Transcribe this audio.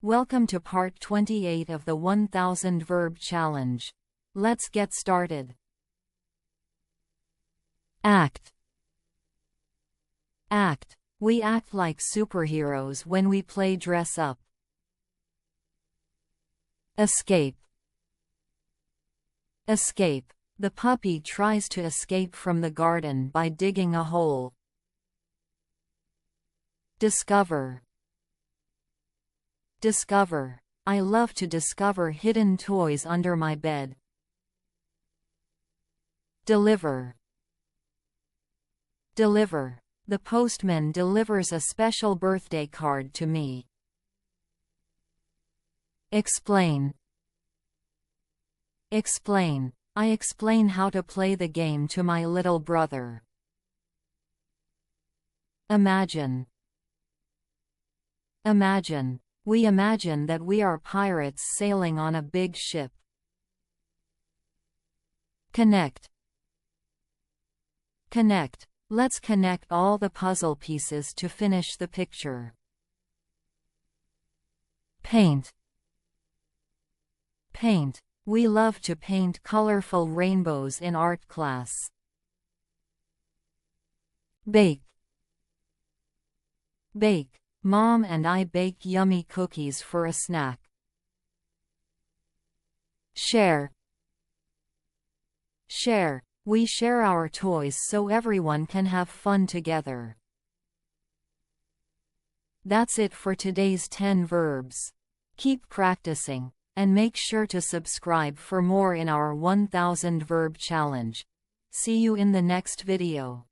Welcome to part 28 of the 1000 Verb Challenge. Let's get started. Act. Act. We act like superheroes when we play dress up. Escape. Escape. The puppy tries to escape from the garden by digging a hole. Discover. Discover. I love to discover hidden toys under my bed. Deliver. Deliver. The postman delivers a special birthday card to me. Explain. Explain. I explain how to play the game to my little brother. Imagine. Imagine. We imagine that we are pirates sailing on a big ship. Connect. Connect. Let's connect all the puzzle pieces to finish the picture. Paint. Paint. We love to paint colorful rainbows in art class. Bake. Bake. Mom and I bake yummy cookies for a snack. Share. Share. We share our toys so everyone can have fun together. That's it for today's 10 verbs. Keep practicing, and make sure to subscribe for more in our 1000 Verb Challenge. See you in the next video.